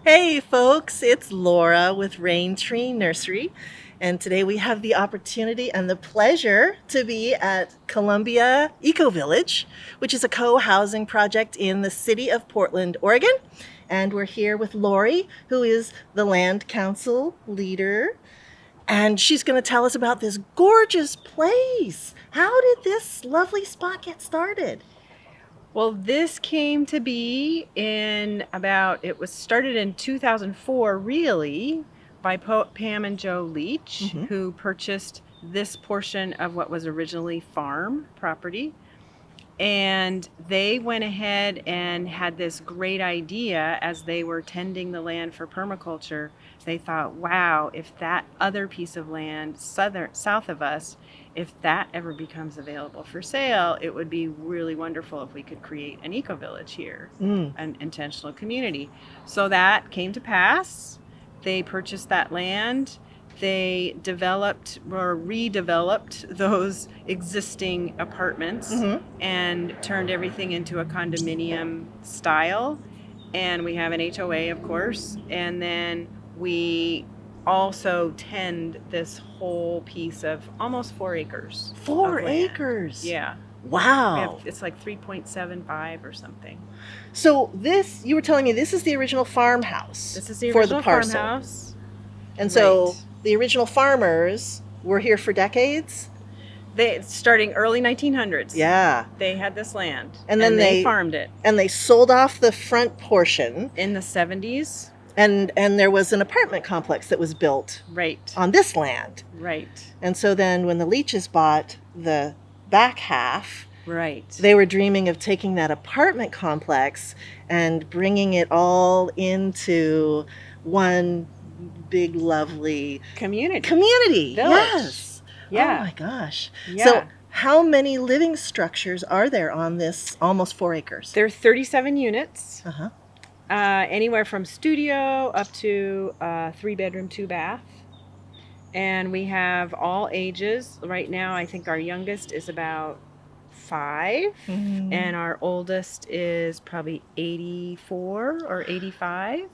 Hey folks, it's Laura with Raintree Nursery, and today we have the opportunity and the pleasure to be at Columbia Ecovillage, which is a co-housing project in the city of Portland, Oregon. And we're here with Lori, who is the Land Council leader, and she's going to tell us about this gorgeous place. How did this lovely spot get started? Well, this came to be it was started in 2004, really, by Pam and Joe Leach, who purchased this portion of what was originally farm property. And they went ahead and had this great idea as they were tending the land for permaculture. They thought, wow, if that other piece of land south of us, if that ever becomes available for sale, it would be really wonderful if we could create an eco-village here, an intentional community. So that came to pass. They purchased that land. They developed or redeveloped those existing apartments and turned everything into a condominium style. And we have an HOA, of course. And then we also tend this whole piece of almost 4 acres. 4 acres? Yeah. Wow. It's like 3.75 or something. So this, you were telling me, this is the original farmhouse. This is the for original the parcel. farmhouse. And so Right. the original farmers were here for decades? Starting early 1900s. Yeah. They had this land. And then they farmed it. And they sold off the front portion. In the 70s. And there was an apartment complex that was built Right. on this land. Right. And so then when the Leaches bought the back half, Right. they were dreaming of taking that apartment complex and bringing it all into one big, lovely Community. Village. Yes. Yeah. Oh my gosh. Yeah. So how many living structures are there on this almost 4 acres? There are 37 units. Uh-huh. Anywhere from studio up to 3-bedroom, 2-bath. And we have all ages. Right now, I think our youngest is about 5, and our oldest is probably 84 or 85.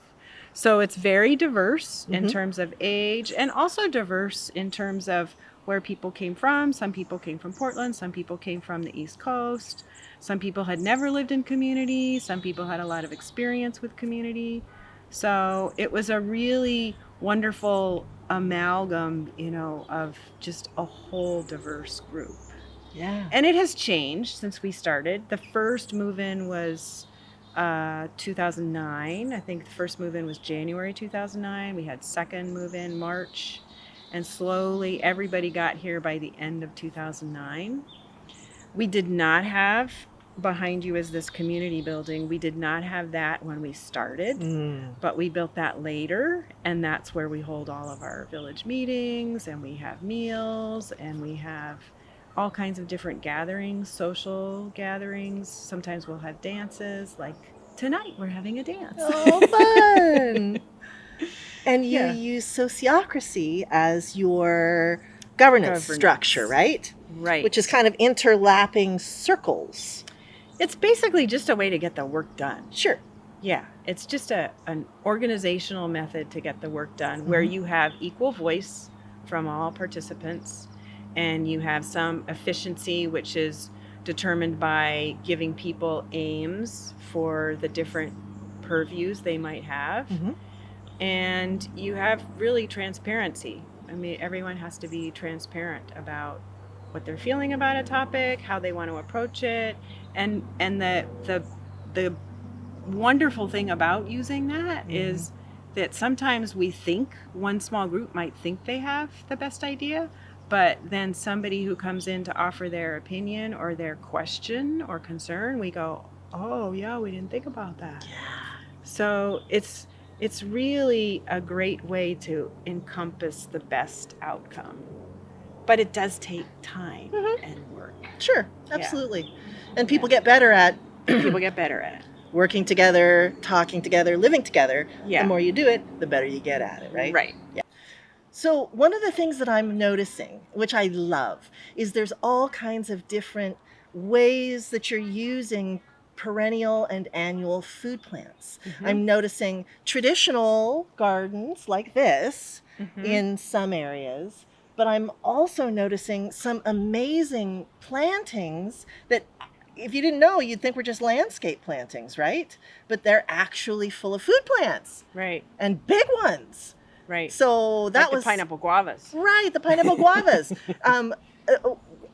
So it's very diverse in terms of age, and also diverse in terms of where people came from. Some people came from Portland, some people came from the East Coast, some people had never lived in community, some people had a lot of experience with community. So it was a really wonderful amalgam, of just a whole diverse group. Yeah. And it has changed since we started. The first move-in was 2009. I think the first move-in was January 2009. We had second move-in March, and slowly everybody got here by the end of 2009. We did not have, behind you is this community building. We did not have that when we started, but we built that later, and that's where we hold all of our village meetings, and we have meals, and we have all kinds of different gatherings, social gatherings. Sometimes we'll have dances, like tonight we're having a dance. Oh, fun. And you Yeah. use sociocracy as your governance structure, right? Right. Which is kind of interlapping circles. It's basically just a way to get the work done. Sure. Yeah, it's just an organizational method to get the work done, where you have equal voice from all participants, and you have some efficiency, which is determined by giving people aims for the different purviews they might have. And you have really transparency. I mean, everyone has to be transparent about what they're feeling about a topic, how they want to approach it, and the wonderful thing about using that is that sometimes we think one small group might think they have the best idea, but then somebody who comes in to offer their opinion or their question or concern, we go, oh yeah, we didn't think about that. So it's really a great way to encompass the best outcome. But it does take time and work. Sure, absolutely. And people get better at working together, talking together, living together. Yeah. The more you do it, the better you get at it, right? Right. Yeah. So one of the things that I'm noticing, which I love, is there's all kinds of different ways that you're using perennial and annual food plants. I'm noticing traditional gardens like this in some areas, but I'm also noticing some amazing plantings that, if you didn't know, you'd think were just landscape plantings, right? But they're actually full of food plants. Right. And big ones. Right. So that like was the pineapple guavas. Right, the pineapple guavas.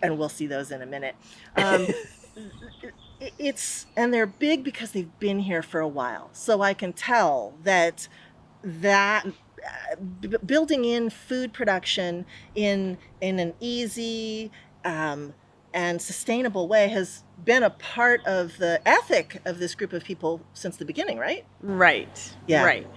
And we'll see those in a minute. And they're big because they've been here for a while. So I can tell that building in food production in an easy and sustainable way has been a part of the ethic of this group of people since the beginning, right? Right. Yeah. Right.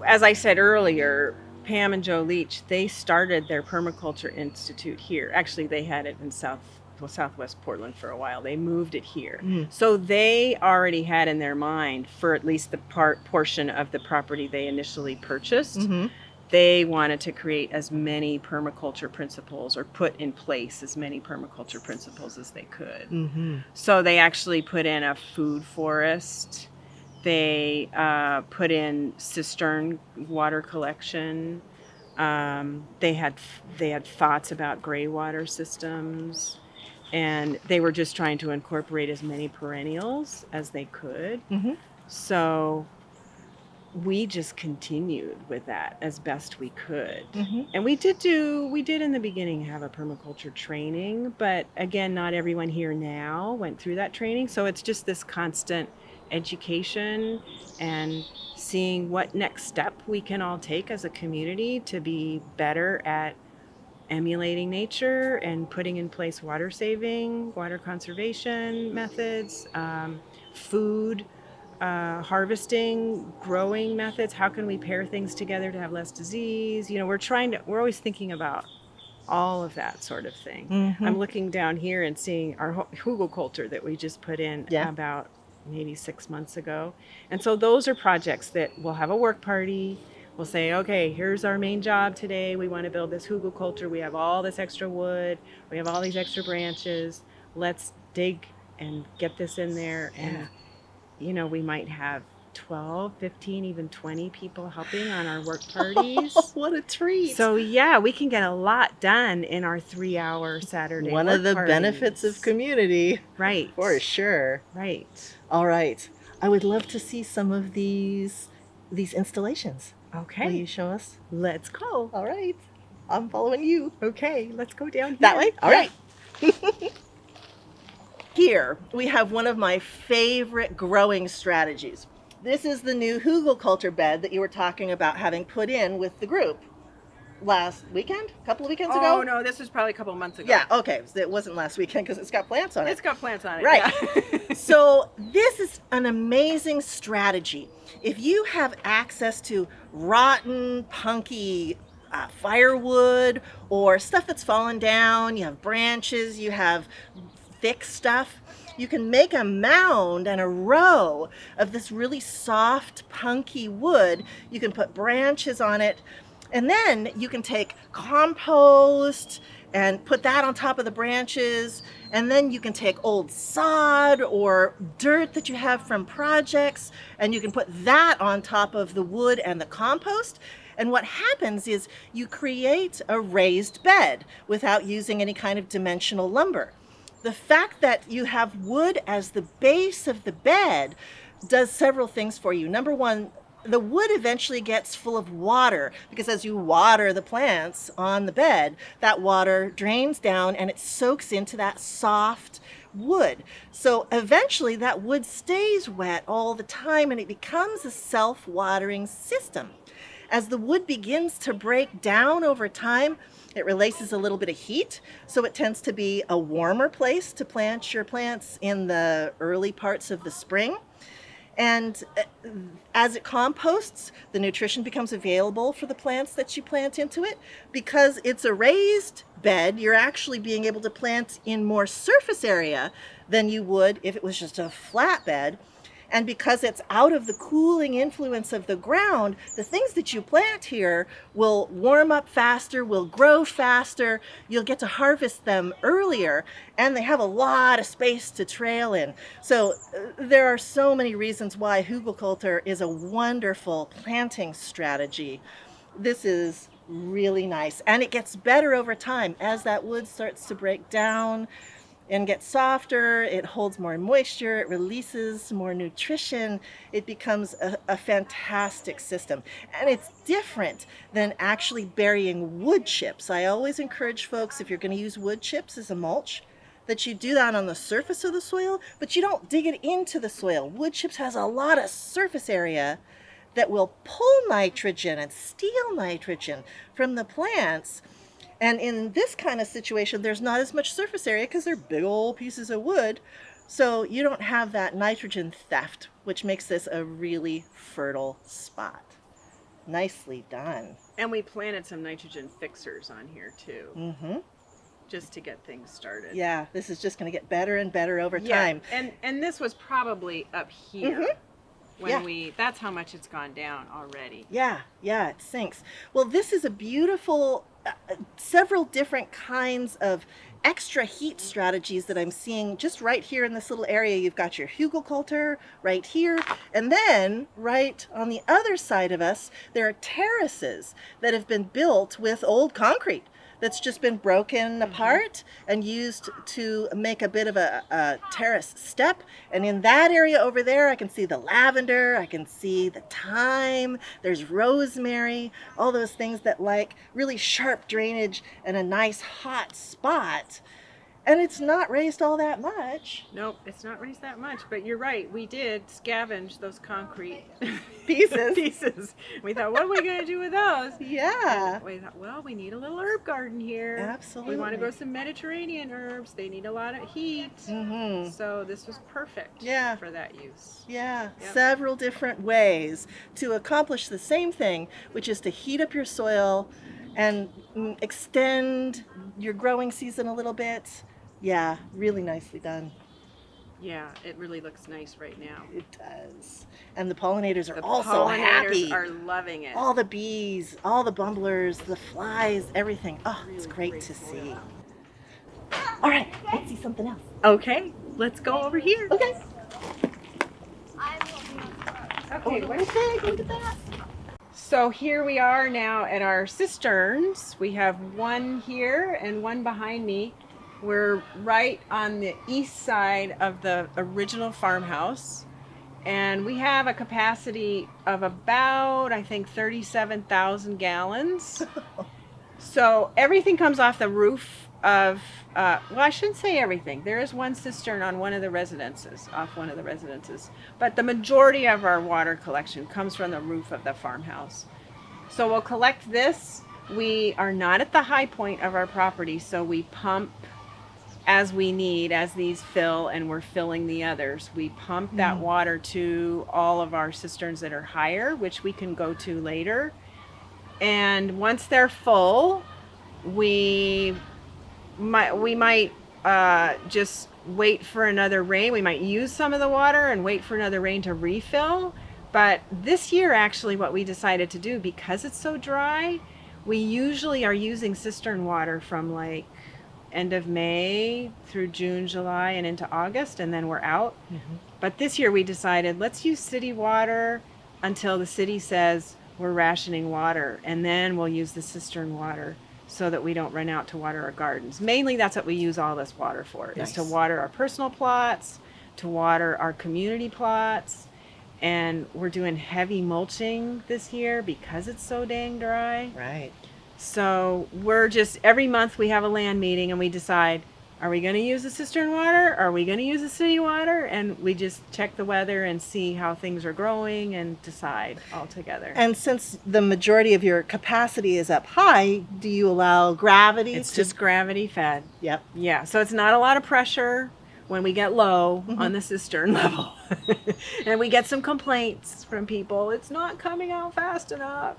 As I said earlier, Pam and Joe Leach, they started their permaculture institute here. Actually, they had it in Southwest Portland for a while. They moved it here. So they already had in their mind, for at least the portion of the property they initially purchased, they wanted to create as many permaculture principles, or put in place as many permaculture principles as they could. So they actually put in a food forest. They put in cistern water collection. They had thoughts about gray water systems, and they were just trying to incorporate as many perennials as they could. So we just continued with that as best we could. And we did in the beginning have a permaculture training, but again, not everyone here now went through that training. So it's just this constant education and seeing what next step we can all take as a community to be better at emulating nature and putting in place water saving, water conservation methods, food harvesting, growing methods. How can we pair things together to have less disease? We're always thinking about all of that sort of thing. I'm looking down here and seeing our Hugelkultur that we just put in about maybe 6 months ago. And so those are projects that we'll have a work party. We'll say, okay, here's our main job today. We want to build this Hugelkultur. We have all this extra wood. We have all these extra branches. Let's dig and get this in there. And, we might have 12, 15, even 20 people helping on our work parties. What a treat. So we can get a lot done in our 3-hour Saturday One of the benefits of community. Right. For sure. Right. All right. I would love to see some of these installations. Okay. Will you show us? Let's go. All right. I'm following you. Okay, let's go down here. That way? All right. Here, we have one of my favorite growing strategies. This is the new Hugelkultur bed that you were talking about having put in with the group last weekend? A couple of weekends ago? Oh, no, this was probably a couple of months ago. Yeah, okay. So it wasn't last weekend because it's got plants on it. It's got plants on it. Right. Yeah. So this is an amazing strategy. If you have access to rotten, punky firewood or stuff that's fallen down, you have branches, you have thick stuff, you can make a mound and a row of this really soft, punky wood. You can put branches on it, and then you can take compost and put that on top of the branches, and then you can take old sod or dirt that you have from projects, and you can put that on top of the wood and the compost. And what happens is you create a raised bed without using any kind of dimensional lumber. The fact that you have wood as the base of the bed does several things for you. Number one, the wood eventually gets full of water because as you water the plants on the bed, that water drains down and it soaks into that soft wood. So eventually that wood stays wet all the time and it becomes a self-watering system. As the wood begins to break down over time, it releases a little bit of heat, so it tends to be a warmer place to plant your plants in the early parts of the spring. And as it composts, the nutrition becomes available for the plants that you plant into it. Because it's a raised bed, you're actually being able to plant in more surface area than you would if it was just a flat bed. And because it's out of the cooling influence of the ground, the things that you plant here will warm up faster, will grow faster. You'll get to harvest them earlier, and they have a lot of space to trail in. So there are so many reasons why Hugelkultur is a wonderful planting strategy. This is really nice, and it gets better over time as that wood starts to break down and get softer. It holds more moisture, it releases more nutrition. It becomes a fantastic system. And it's different than actually burying wood chips. I always encourage folks, if you're going to use wood chips as a mulch, that you do that on the surface of the soil, but you don't dig it into the soil. Wood chips has a lot of surface area that will pull nitrogen and steal nitrogen from the plants. And in this kind of situation, there's not as much surface area because they're big old pieces of wood. So you don't have that nitrogen theft, which makes this a really fertile spot. Nicely done. And we planted some nitrogen fixers on here too, Mm-hmm. just to get things started. Yeah, this is just going to get better and better over time. And this was probably up here. Mm-hmm. When that's how much it's gone down already. Yeah, it sinks. Well, this is a beautiful, several different kinds of extra heat strategies that I'm seeing just right here in this little area. You've got your Hugelkultur right here, and then right on the other side of us, there are terraces that have been built with old concrete that's just been broken apart and used to make a bit of a terrace step. And in that area over there, I can see the lavender, I can see the thyme, there's rosemary, all those things that like really sharp drainage and a nice hot spot. And it's not raised all that much. Nope, it's not raised that much, but you're right. We did scavenge those concrete Pieces. We thought, what are we going to do with those? Yeah. And we thought, well, we need a little herb garden here. Absolutely. We want to grow some Mediterranean herbs. They need a lot of heat. Mm-hmm. So this was perfect for that use. Yeah, Yep. several different ways to accomplish the same thing, which is to heat up your soil and extend your growing season a little bit. Yeah, really nicely done. Yeah, it really looks nice right now. It does. And the pollinators are The also happy. pollinators are loving it. All the bees, all the bumblers, the flies, everything. Oh, it's Really great to soil. see. All right, let's see something else. Okay, let's go over here. Okay. Okay, Look at that. So here we are now at our cisterns. We have one here and one behind me. We're right on the east side of the original farmhouse, and we have a capacity of about, I think, 37,000 gallons. So everything comes off the roof of, well, I shouldn't say everything. There is one cistern on one of the residences, off one of the residences. But the majority of our water collection comes from the roof of the farmhouse. So we'll collect this. We are not at the high point of our property, so we pump as we need, as these fill, and we're filling the others. We pump that water to all of our cisterns that are higher, which we can go to later. And once they're full, we might just wait for another rain. We might use some of the water and wait for another rain to refill. But this year, actually, what we decided to do, because it's so dry, we usually are using cistern water from like end of May through June, July, and into August, and then we're out. But this year we decided, let's use city water until the city says we're rationing water, and then we'll use the cistern water so that we don't run out to water our gardens. Mainly that's what we use all this water for, is to water our personal plots, to water our community plots. And we're doing heavy mulching this year because it's so dang dry. Right. So we're just, every month we have a land meeting and we decide, are we going to use the cistern water? Are we going to use the city water? And we just check the weather and see how things are growing and decide all together. And since the majority of your capacity is up high, do you allow gravity? It's just gravity fed. Yep. Yeah, so it's not a lot of pressure when we get low on the cistern level. And we get some complaints from people, it's not coming out fast enough.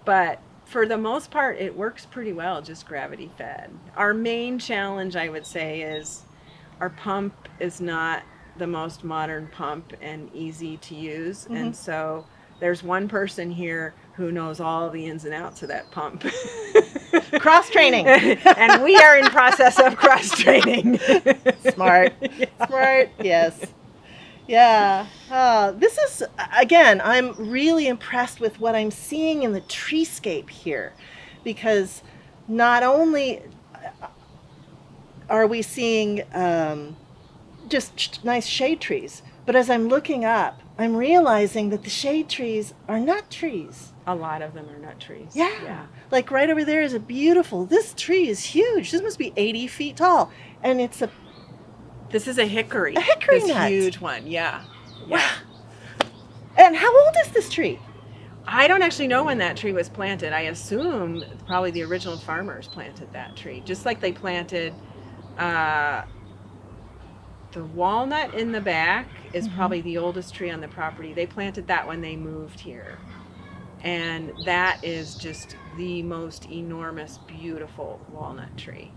But for the most part, it works pretty well, just gravity fed. Our main challenge, I would say, is our pump is not the most modern pump and easy to use. Mm-hmm. And so there's one person here who knows all the ins and outs of that pump. Cross training. And we are in process of cross training. Smart. Yeah. Smart. Yes. Yeah. This is, again, I'm really impressed with what I'm seeing in the treescape here, because not only are we seeing just nice shade trees, but as I'm looking up, I'm realizing that the shade trees are nut trees. A lot of them are nut trees. Yeah. Like right over there is a beautiful, this tree is huge. This must be 80 feet tall. And it's This is a hickory. A hickory this nut. Huge one, yeah. Wow. And how old is this tree? I don't actually know when that tree was planted. I assume probably the original farmers planted that tree, just like they planted the walnut in the back is probably the oldest tree on the property. They planted that when they moved here. And that is just the most enormous, beautiful walnut tree.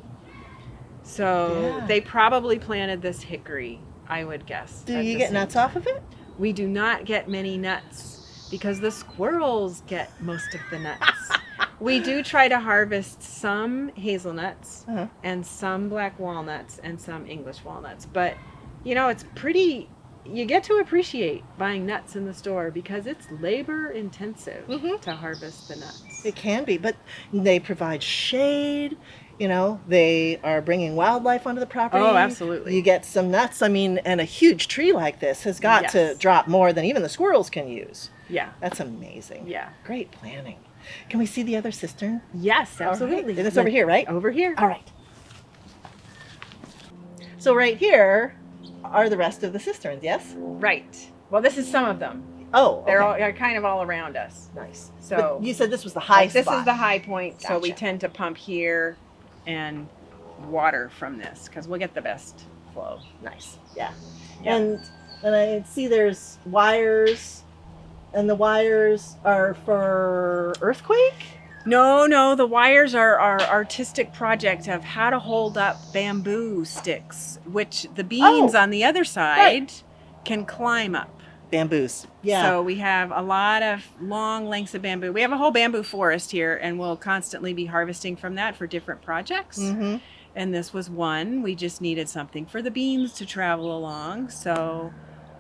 So they probably planted this hickory, I would guess. Do you get nuts off of it? We do not get many nuts because the squirrels get most of the nuts. We do try to harvest some hazelnuts and some black walnuts and some English walnuts. But, you know, it's pretty, you get to appreciate buying nuts in the store because it's labor intensive to harvest the nuts. It can be, but they provide shade. You know, they are bringing wildlife onto the property. Oh, absolutely. You get some nuts. I mean, and a huge tree like this has got to drop more than even the squirrels can use. Yeah. That's amazing. Yeah. Great planning. Can we see the other cistern? Yes, absolutely. Right. And it's over here, right? Over here. All right. So right here are the rest of the cisterns, yes? Right. Well, this is some of them. Oh, okay. They're kind of all around us. Nice. So but you said this was the high spot. This is the high point, so we Gotcha. tend to pump here and water from this because we'll get the best flow. Nice. Yeah. Yeah. And I see there's wires, and the wires are for earthquake? No, the wires are our artistic project of how to hold up bamboo sticks, which the beans on the other side can climb up. Bamboos. Yeah. So we have a lot of long lengths of bamboo. We have a whole bamboo forest here, and we'll constantly be harvesting from that for different projects. Mm-hmm. And this was one. We just needed something for the beans to travel along. So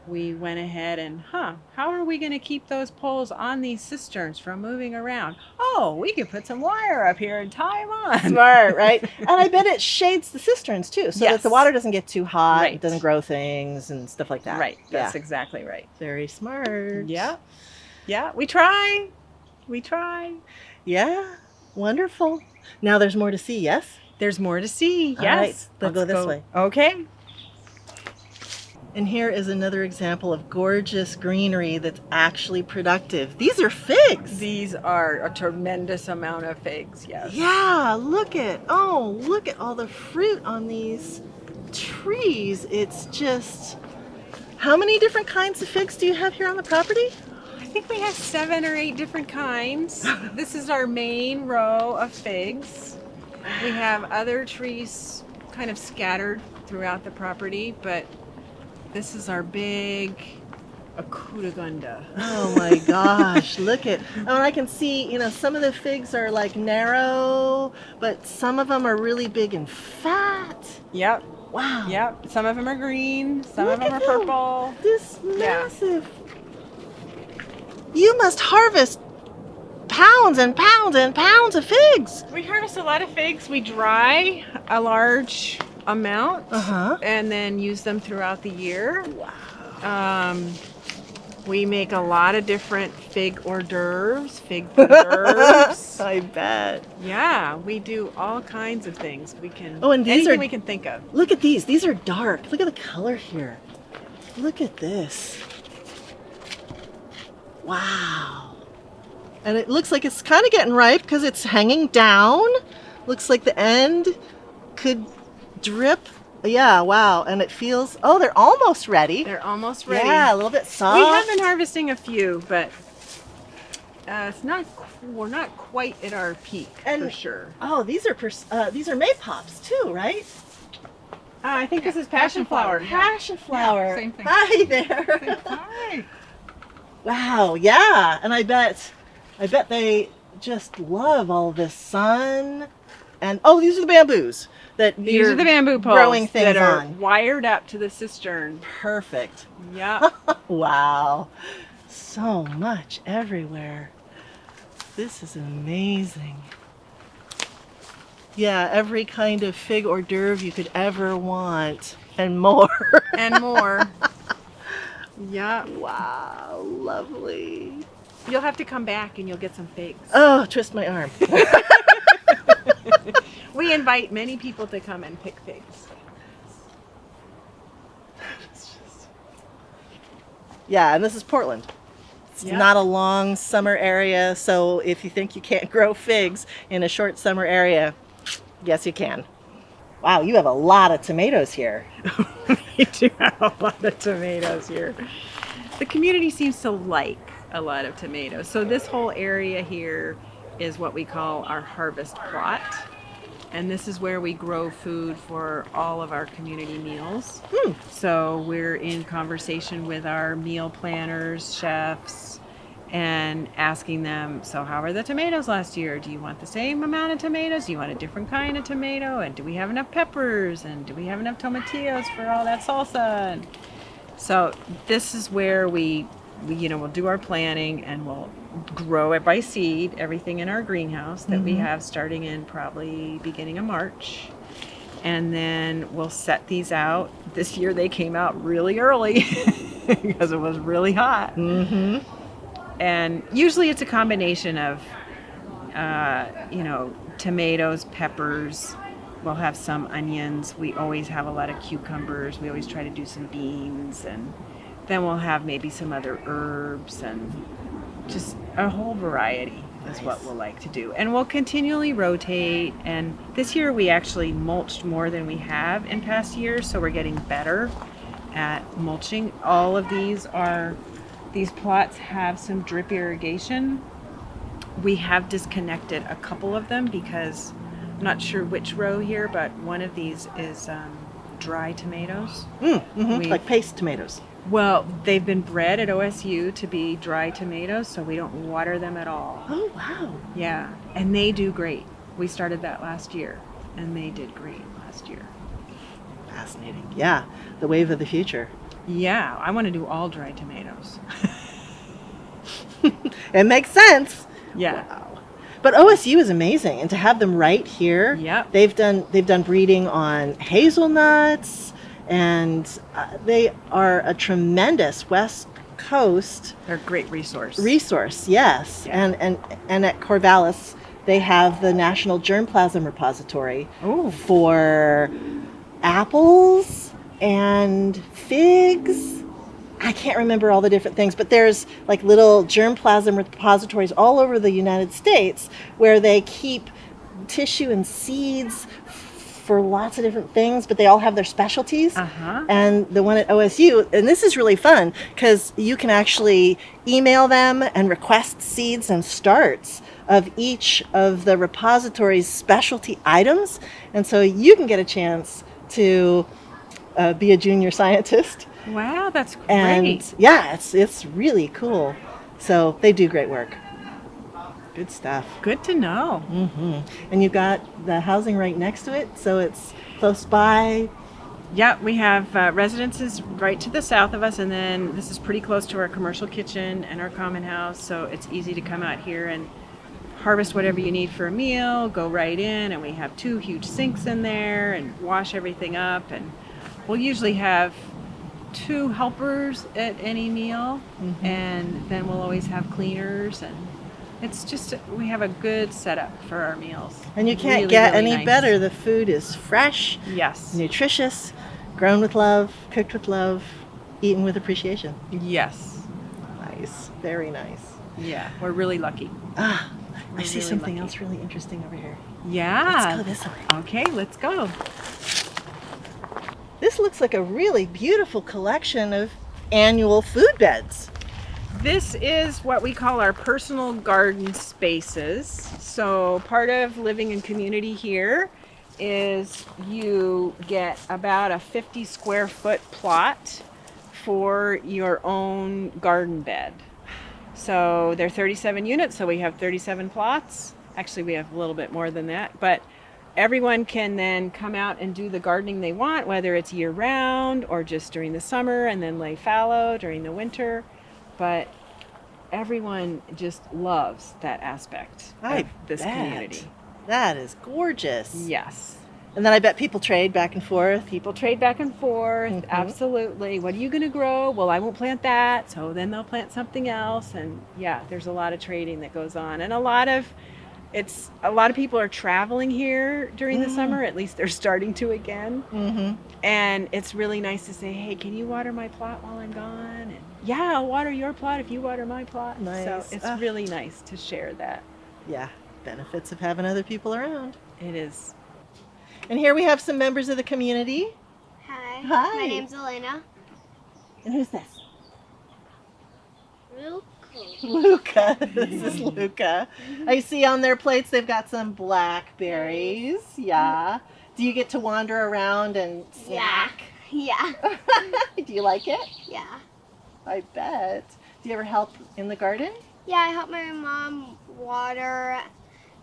we went ahead and, how are we going to keep those poles on these cisterns from moving around? Oh, we could put some wire up here and tie them on. Smart, right? And I bet it shades the cisterns too, so that the water doesn't get too hot, it doesn't grow things and stuff like that. Right. That's exactly right. Very smart. Yeah. Yeah. We try. Yeah. Wonderful. Now there's more to see, yes? There's more to see. All Yes. right. I'll go this way. Okay. And here is another example of gorgeous greenery that's actually productive. These are figs. These are a tremendous amount of figs, yes. Yeah, look at all the fruit on these trees. It's just, how many different kinds of figs do you have here on the property? I think we have 7 or 8 different kinds. This is our main row of figs. We have other trees kind of scattered throughout the property, but this is our big Akutagunda. Oh my gosh, look at, I can see, some of the figs are like narrow, but some of them are really big and fat. Yep. Wow. Yep. Some of them are green, some Look of them at are purple. This massive. You must harvest pounds and pounds and pounds of figs. We harvest a lot of figs. We dry a large amount and then use them throughout the year. Wow. We make a lot of different fig hors d'oeuvres, fig preserves. I bet. Yeah, we do all kinds of things. We can and these anything we can think of. Look at these. These are dark. Look at the color here. Look at this. Wow. And it looks like it's kind of getting ripe because it's hanging down. Looks like the end could drip. Yeah, wow. And it feels, they're almost ready. They're almost ready. Yeah, a little bit soft. We have been harvesting a few, but we're not quite at our peak for sure. Oh, these are maypops too, right? I think this is passion flower. Passion flower. Yeah, same thing. Hi there. Hi. Wow, yeah. And I bet they just love all this sun. And oh, these are the bamboos that These you're are the bamboo poles growing things that are on. wired up to the cistern. Perfect. Yeah. Wow. So much everywhere. This is amazing. Yeah, every kind of fig hors d'oeuvre you could ever want and more. And more. Yeah. Wow, lovely. You'll have to come back and you'll get some figs. Oh, twist my arm. We invite many people to come and pick figs. Yeah, and this is Portland. It's Yeah. not a long summer area, so if you think you can't grow figs in a short summer area, yes you can. Wow, you have a lot of tomatoes here. We do have a lot of tomatoes here. The community seems to like a lot of tomatoes. So this whole area here is what we call our harvest plot. And this is where we grow food for all of our community meals. So we're in conversation with our meal planners, chefs, and asking them, so how are the tomatoes last year? Do you want the same amount of tomatoes? Do you want a different kind of tomato? And do we have enough peppers? And do we have enough tomatillos for all that salsa? And so this is where we'll do our planning, and we'll grow it by seed, everything in our greenhouse that we have starting in probably beginning of March. And then we'll set these out. This year they came out really early because it was really hot. And usually it's a combination of, tomatoes, peppers. We'll have some onions. We always have a lot of cucumbers. We always try to do some beans, and then we'll have maybe some other herbs, and just a whole variety is what we'll like to do. And we'll continually rotate. And this year we actually mulched more than we have in past years, so we're getting better at mulching. All of these plots have some drip irrigation. We have disconnected a couple of them because I'm not sure which row here, but one of these is dry tomatoes. Like paste tomatoes. Well, they've been bred at OSU to be dry tomatoes, so we don't water them at all. Oh, wow. Yeah, and they do great. We started that last year, and they did great last year. Fascinating. Yeah, the wave of the future. Yeah, I want to do all dry tomatoes. It makes sense. Yeah. Wow. But OSU is amazing, and to have them right here. Yep. They've done breeding on hazelnuts, and they are a tremendous West Coast They're a great resource. Yes. Yeah. And at Corvallis, they have the National Germplasm Repository Oh. for apples and figs. I can't remember all the different things, but there's like little germplasm repositories all over the United States where they keep tissue and seeds for lots of different things, but they all have their specialties. And the one at OSU, and this is really fun because you can actually email them and request seeds and starts of each of the repository's specialty items. And so you can get a chance to be a junior scientist. Wow, that's great. And yeah, it's really cool. So they do great work. Good stuff. Good to know. And you've got the housing right next to it, so it's close by. Yeah, we have residences right to the south of us, and then this is pretty close to our commercial kitchen and our common house, so it's easy to come out here and harvest whatever you need for a meal, go right in, and we have 2 huge sinks in there and wash everything up. And we'll usually have 2 helpers at any meal, and then we'll always have cleaners, and it's just, we have a good setup for our meals. And you can't Really, get really any nice. better. The food is fresh, Yes. nutritious, grown with love, cooked with love, eaten with appreciation. Yes. Nice. Very nice. Yeah, we're really lucky. Ah, I We're see really something lucky. else really interesting over here. Yeah. Let's go this way. Okay, let's go. This looks like a really beautiful collection of annual food beds. This is what we call our personal garden spaces. So part of living in community here is you get about a 50 square foot plot for your own garden bed. So they're 37 units, so we have 37 plots. Actually, we have a little bit more than that, but everyone can then come out and do the gardening they want, whether it's year round or just during the summer and then lay fallow during the winter. But everyone just loves that aspect of this community. That is gorgeous. Yes. And then I bet people trade back and forth. People trade back and forth. Absolutely. What are you going to grow? Well, I won't plant that. So then they'll plant something else. And yeah, there's a lot of trading that goes on. And a lot of people are traveling here during the summer. At least they're starting to again. And it's really nice to say, hey, can you water my plot while I'm gone? And yeah, I'll water your plot if you water my plot. Nice. So it's really nice to share that. Yeah, benefits of having other people around. It is. And here we have some members of the community. Hi. Hi. My name's Elena. And who's this? Hugelkultur. Luca. This is Luca. I see on their plates they've got some blackberries. Yeah. Do you get to wander around and snack? Yeah. Do you like it? Yeah. I bet. Do you ever help in the garden? Yeah, I helped my mom water,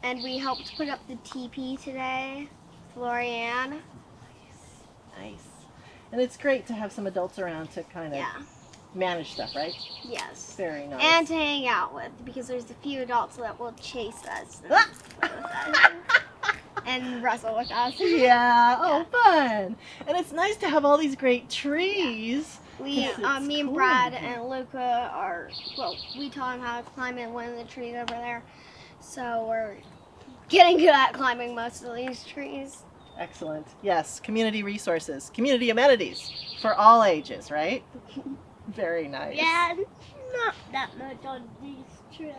and we helped put up the teepee today. Lorianne. Nice. And it's great to have some adults around to kind of manage stuff, right? Yes. Very nice. And to hang out with, because there's a few adults that will chase us and wrestle with us. Yeah. Oh, fun. And it's nice to have all these great trees. Me and Brad and Luca we taught him how to climb in one of the trees over there. So we're getting good at climbing most of these trees. Excellent. Yes, community resources, community amenities for all ages, right? Very nice. Yeah, not that much on these trees.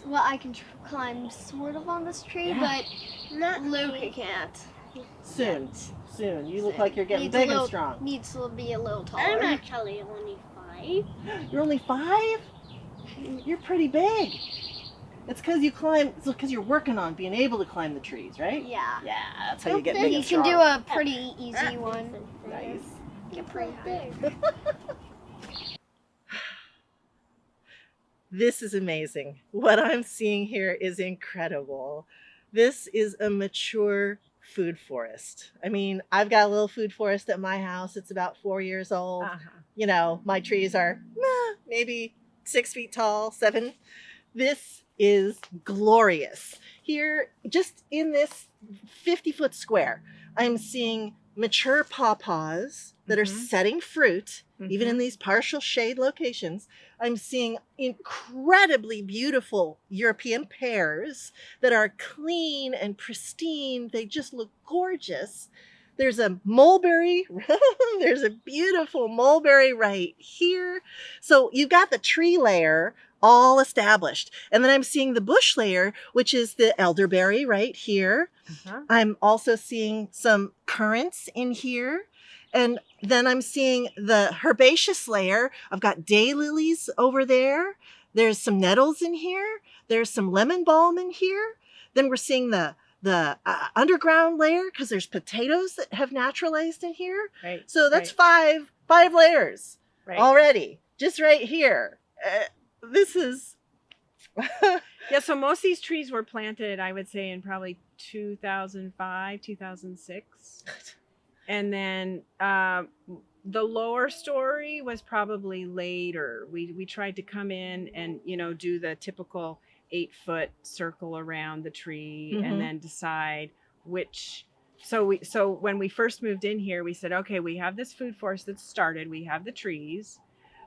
Well, I can climb sort of on this tree, but not Luca can't. Soon. You look like you're getting big and strong. Needs to be a little taller. I'm actually only 5. You're only 5? You're pretty big. It's because you climb. It's because you're working on being able to climb the trees, right? Yeah. Yeah, that's how you get big and You strong. can do a pretty easy one. Nice. Get pretty big. This is amazing. What I'm seeing here is incredible. This is a mature food forest. I mean, I've got a little food forest at my house. It's about 4 years old. You know, my trees are maybe 6 feet tall, 7. This is glorious. Here, just in this 50-foot square, I'm seeing mature pawpaws that are setting fruit, even in these partial shade locations. I'm seeing incredibly beautiful European pears that are clean and pristine. They just look gorgeous. There's a mulberry. There's a beautiful mulberry right here. So you've got the tree layer all established. And then I'm seeing the bush layer, which is the elderberry right here. I'm also seeing some currants in here. And then I'm seeing the herbaceous layer. I've got daylilies over there. There's some nettles in here. There's some lemon balm in here. Then we're seeing the underground layer because there's potatoes that have naturalized in here. Right. So that's five layers already, just right here. This is Yeah, so most of these trees were planted, I would say, in probably 2005, 2006. And then the lower story was probably later. We tried to come in and, do the typical 8-foot circle around the tree and then decide which. So when we first moved in here, we said, okay, we have this food forest that's started. We have the trees.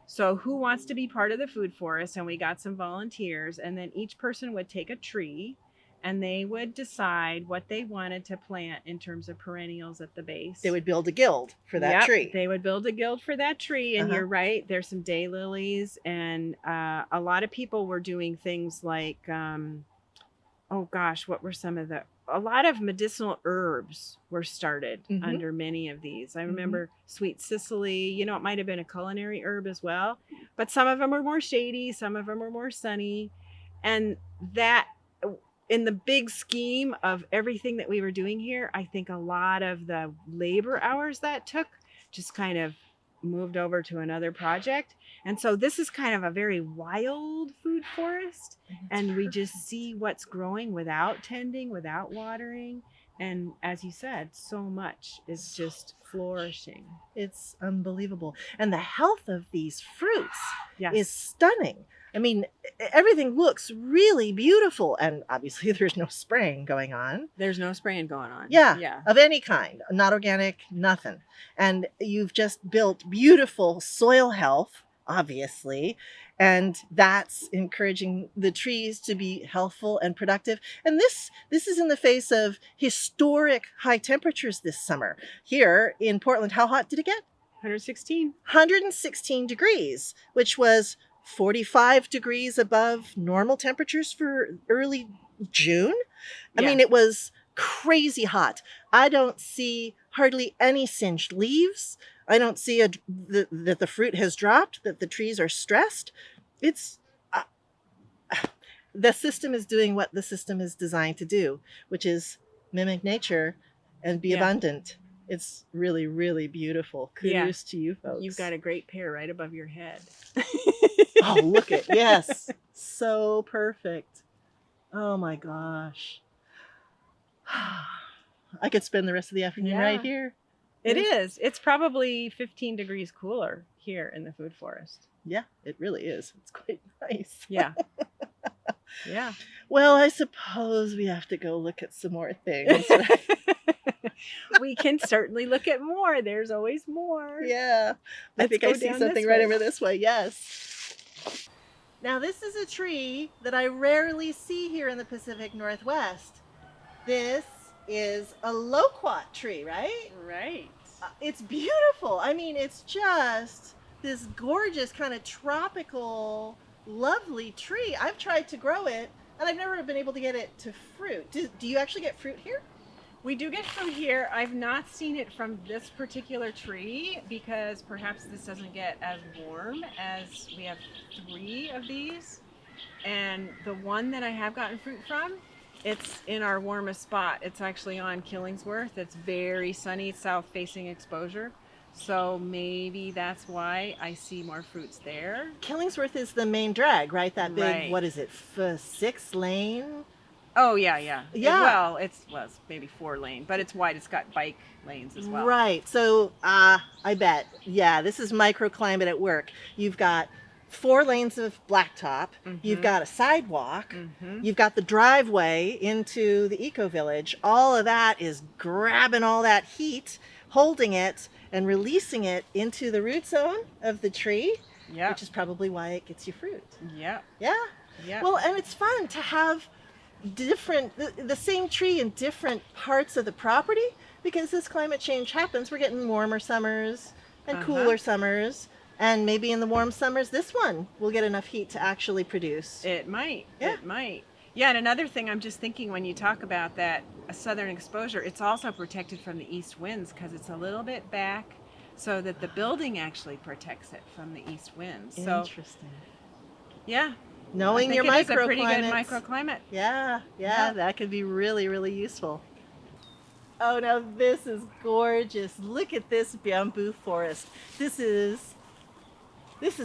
So who wants to be part of the food forest? And we got some volunteers, and then each person would take a tree and they would decide what they wanted to plant in terms of perennials at the base. They would build a guild for that tree. They would build a guild for that tree. And you're right, there's some daylilies, and a lot of people were doing things like, what were some of a lot of medicinal herbs were started under many of these. I remember sweet Sicily, it might have been a culinary herb as well, but some of them were more shady, some of them were more sunny. And that in the big scheme of everything that we were doing here, I think a lot of the labor hours that took just kind of moved over to another project. And so this is kind of a very wild food forest, and we just see what's growing without tending, without watering. And as you said, so much is just flourishing. It's unbelievable. And the health of these fruits Yes. is stunning. I mean, everything looks really beautiful. And obviously, there's no spraying going on. There's no spraying going on. Yeah, of any kind, not organic, nothing. And you've just built beautiful soil health, obviously. And that's encouraging the trees to be healthful and productive. And this is in the face of historic high temperatures this summer. Here in Portland, how hot did it get? 116. 116 degrees, which was 45 degrees above normal temperatures for early June. I mean, it was crazy hot. I don't see hardly any singed leaves. I don't see that the fruit has dropped, that the trees are stressed. It's the system is doing what the system is designed to do, which is mimic nature and be abundant. It's really, really beautiful. Kudos to you folks. You've got a great pair right above your head. Oh, look at, yes. So perfect. Oh my gosh. I could spend the rest of the afternoon right here. It is. It's probably 15 degrees cooler here in the food forest. Yeah, it really is. It's quite nice. Yeah. Yeah. Well, I suppose we have to go look at some more things. Right? We can certainly look at more. There's always more. Yeah. I think I see something right over this way. Yes. Now, this is a tree that I rarely see here in the Pacific Northwest. This is a loquat tree, right? Right. It's beautiful. I mean, it's just this gorgeous kind of tropical, lovely tree. I've tried to grow it, and I've never been able to get it to fruit. Do you actually get fruit here? We do get fruit here. I've not seen it from this particular tree because perhaps this doesn't get as warm, as we have 3 of these. And the one that I have gotten fruit from, it's in our warmest spot. It's actually on Killingsworth. It's very sunny, south-facing exposure. So maybe that's why I see more fruits there. Killingsworth is the main drag, right? That big, Right. what is it, 6 lane? Oh, yeah. Yeah. It's maybe 4 lane, but it's wide. It's got bike lanes as well. Right. So I bet, this is microclimate at work. You've got 4 lanes of blacktop. You've got a sidewalk. You've got the driveway into the Ecovillage. All of that is grabbing all that heat, holding it, and releasing it into the root zone of the tree, which is probably why it gets you fruit. Yeah. Well, and it's fun to have the same tree in different parts of the property, because as climate change happens, we're getting warmer summers and cooler summers, and maybe in the warm summers this one will get enough heat to actually produce. It might. Yeah, and another thing I'm just thinking when you talk about that southern exposure, it's also protected from the east winds because it's a little bit back, so that the building actually protects it from the east winds. Interesting. Yeah. Knowing your microclimate. It's a pretty good microclimate. Yeah, that could be really, really useful. Oh, now this is gorgeous. Look at this bamboo forest. This is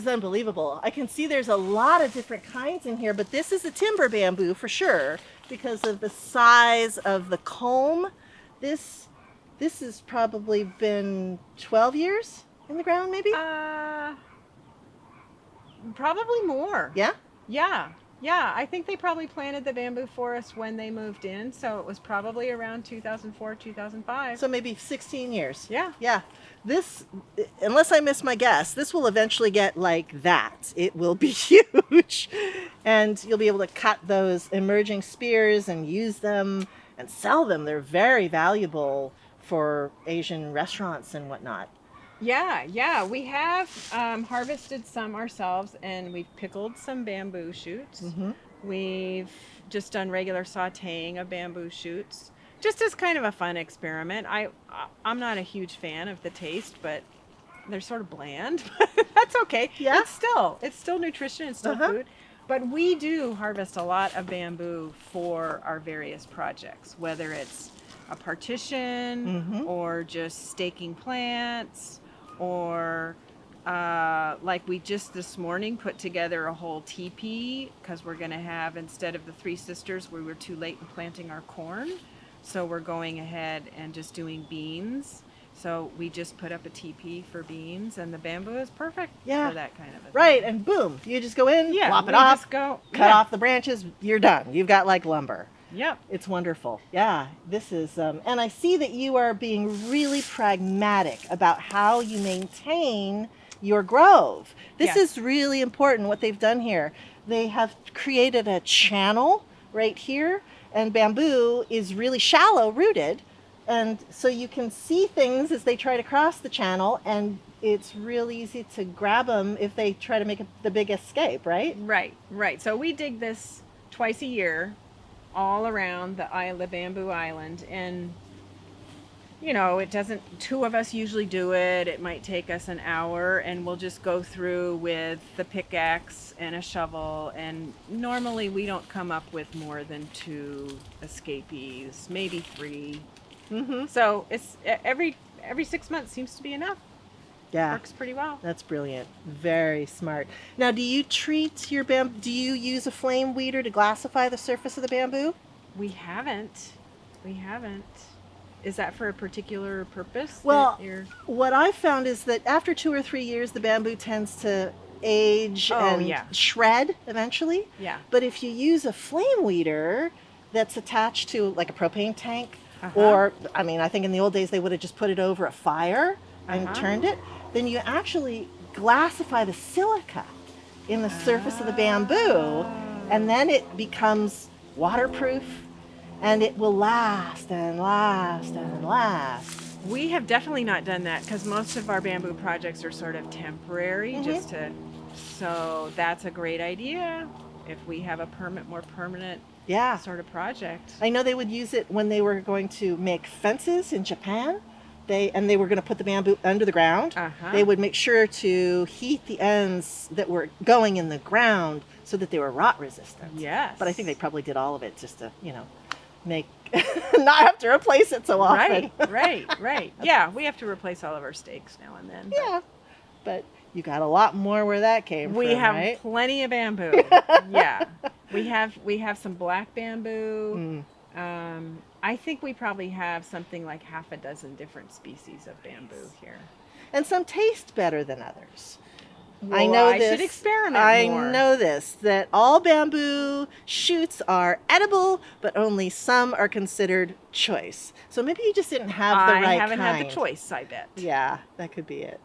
unbelievable. I can see there's a lot of different kinds in here, but this is a timber bamboo for sure because of the size of the culm. This has probably been 12 years in the ground, maybe? Probably more. Yeah? Yeah, I think they probably planted the bamboo forest when they moved in, so it was probably around 2004, 2005. So maybe 16 years. Yeah. This, unless I miss my guess, this will eventually get like that. It will be huge. And you'll be able to cut those emerging spears and use them and sell them. They're very valuable for Asian restaurants and whatnot. Yeah. We have harvested some ourselves, and we've pickled some bamboo shoots. We've just done regular sautéing of bamboo shoots, just as kind of a fun experiment. I'm not a huge fan of the taste, but they're sort of bland. That's okay. Yeah. It's still nutrition. It's still food. But we do harvest a lot of bamboo for our various projects, whether it's a partition or just staking plants, or like we just this morning put together a whole teepee because we're going to have, instead of the 3 sisters, we were too late in planting our corn. So we're going ahead and just doing beans. So we just put up a teepee for beans, and the bamboo is perfect for that kind of a thing. Right, and boom, you just go in, plop it we off, just go, cut off the branches, you're done. You've got like lumber. Yep. It's wonderful. Yeah, this is, and I see that you are being really pragmatic about how you maintain your grove. This is really important what they've done here. They have created a channel right here, and bamboo is really shallow rooted. And so you can see things as they try to cross the channel, and it's real easy to grab them if they try to make the big escape, right? Right. So we dig this twice a year all around the bamboo island. And, you know, it doesn't, 2 of us usually do it. It might take us an hour, and we'll just go through with the pickaxe and a shovel. And normally we don't come up with more than 2 escapees, maybe 3. So it's every 6 months seems to be enough. Yeah. Works pretty well. That's brilliant. Very smart. Now, do you treat your bamboo, do you use a flame weeder to glassify the surface of the bamboo? We haven't. Is that for a particular purpose? Well, what I've found is that after 2 or 3 years, the bamboo tends to age and shred eventually. Yeah. But if you use a flame weeder that's attached to like a propane tank, or, I mean, I think in the old days they would have just put it over a fire and turned it, then you actually glassify the silica in the surface of the bamboo, and then it becomes waterproof, and it will last and last and last. We have definitely not done that because most of our bamboo projects are sort of temporary, so that's a great idea if we have a more permanent sort of project. I know they would use it when they were going to make fences in Japan. They were going to put the bamboo under the ground. They would make sure to heat the ends that were going in the ground so that they were rot resistant. Yes. But I think they probably did all of it just to, make not have to replace it so often. Right. Yeah, we have to replace all of our stakes now and then. But you got a lot more where that came from, We have right? plenty of bamboo. Yeah. We have some black bamboo. I think we probably have something like half a dozen different species of bamboo here. And some taste better than others. Well, I know I this. should experiment more. I know this, that all bamboo shoots are edible, but only some are considered choice. So maybe you just didn't have the right kind. I haven't had the choice, I bet. Yeah, that could be it.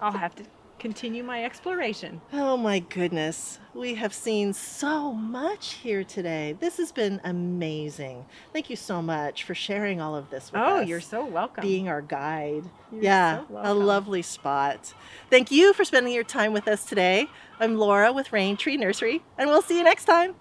I'll have to continue my exploration. Oh my goodness. We have seen so much here today. This has been amazing. Thank you so much for sharing all of this with us. Oh, you're so welcome. Being our guide. You're so welcome. A lovely spot. Thank you for spending your time with us today. I'm Laura with Raintree Nursery, and we'll see you next time.